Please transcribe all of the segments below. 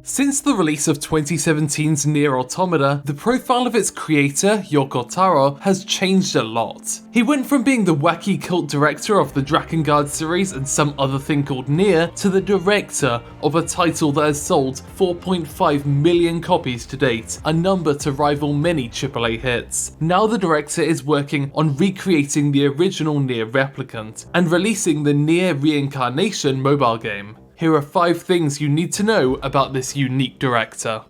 Since the release of 2017's NieR Automata, the profile of its creator, Yoko Taro, has changed a lot. He went from being the wacky cult director of the Drakengard series and some other thing called NieR, to the director of a title that has sold 4.5 million copies to date, a number to rival many AAA hits. Now the director is working on recreating the original NieR replicant, and releasing the NieR Reincarnation mobile game. Here are 5 things you need to know about this unique director.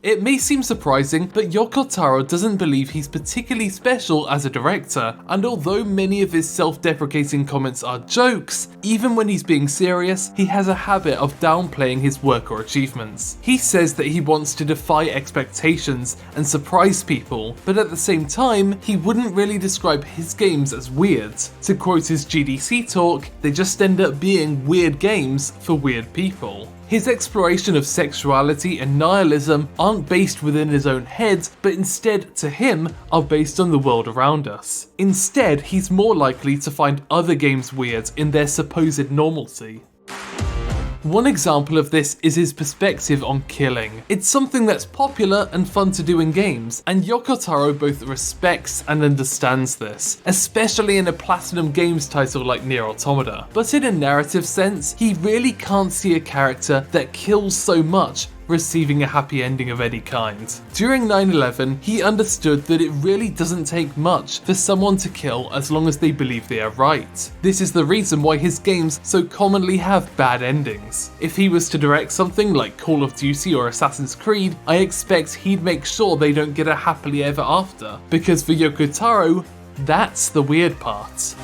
It may seem surprising, but Yoko Taro doesn't believe he's particularly special as a director, and although many of his self-deprecating comments are jokes, even when he's being serious, he has a habit of downplaying his work or achievements. He says that he wants to defy expectations and surprise people, but at the same time, he wouldn't really describe his games as weird. To quote his GDC talk, they just end up being weird games for weird people. His exploration of sexuality and nihilism aren't based within his own head, but instead, to him, are based on the world around us. Instead, he's more likely to find other games weird in their supposed normalcy. One example of this is his perspective on killing. It's something that's popular and fun to do in games, and Yoko Taro both respects and understands this, especially in a Platinum Games title like NieR Automata. But in a narrative sense, he really can't see a character that kills so much receiving a happy ending of any kind. During 9/11, he understood that it really doesn't take much for someone to kill as long as they believe they are right. This is the reason why his games so commonly have bad endings. If he was to direct something like Call of Duty or Assassin's Creed, I expect he'd make sure they don't get a happily ever after, because for Yoko Taro, that's the weird part.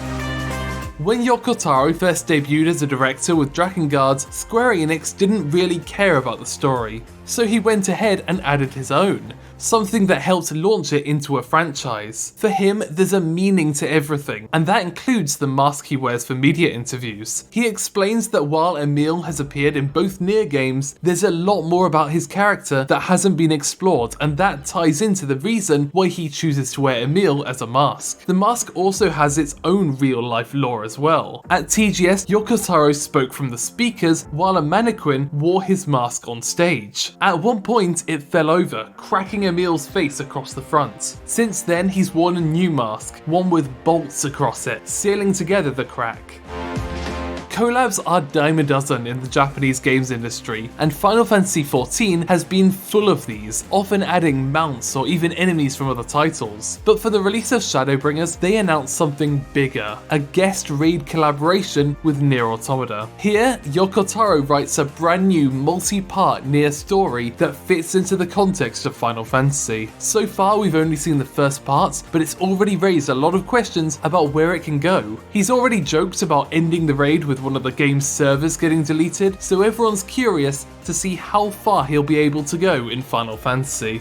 When Yoko Taro first debuted as a director with Drakengard, Square Enix didn't really care about the story, so he went ahead and added his own, something that helped launch it into a franchise. For him, there's a meaning to everything, and that includes the mask he wears for media interviews. He explains that while Emil has appeared in both NieR games, there's a lot more about his character that hasn't been explored, and that ties into the reason why he chooses to wear Emil as a mask. The mask also has its own real-life lore as well. At TGS, Yoko Taro spoke from the speakers while a mannequin wore his mask on stage. At one point, it fell over, cracking Emil's face across the front. Since then, he's worn a new mask, one with bolts across it, sealing together the crack. Collabs are dime a dozen in the Japanese games industry, and Final Fantasy XIV has been full of these, often adding mounts or even enemies from other titles. But for the release of Shadowbringers, they announced something bigger, a guest raid collaboration with NieR Automata. Here, Yoko Taro writes a brand new multi-part NieR story that fits into the context of Final Fantasy. So far, we've only seen the first part, but it's already raised a lot of questions about where it can go. He's already joked about ending the raid with one of the game's servers getting deleted, so everyone's curious to see how far he'll be able to go in Final Fantasy.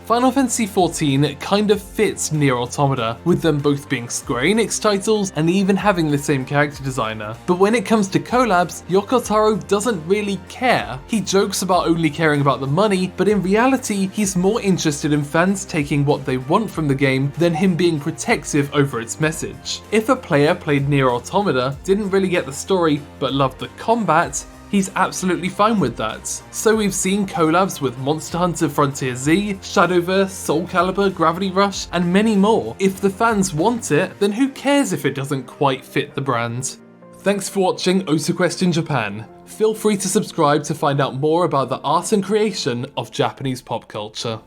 Final Fantasy XIV kind of fits NieR Automata, with them both being Square Enix titles and even having the same character designer. But when it comes to collabs, Yoko Taro doesn't really care. He jokes about only caring about the money, but in reality, he's more interested in fans taking what they want from the game than him being protective over its message. If a player played NieR Automata, didn't really get the story, but loved the combat, he's absolutely fine with that. So we've seen collabs with Monster Hunter Frontier Z, Shadowverse, Soul Calibur, Gravity Rush, and many more. If the fans want it, then who cares if it doesn't quite fit the brand? Thanks for watching OTAQUEST in Japan. Feel free to subscribe to find out more about the art and creation of Japanese pop culture.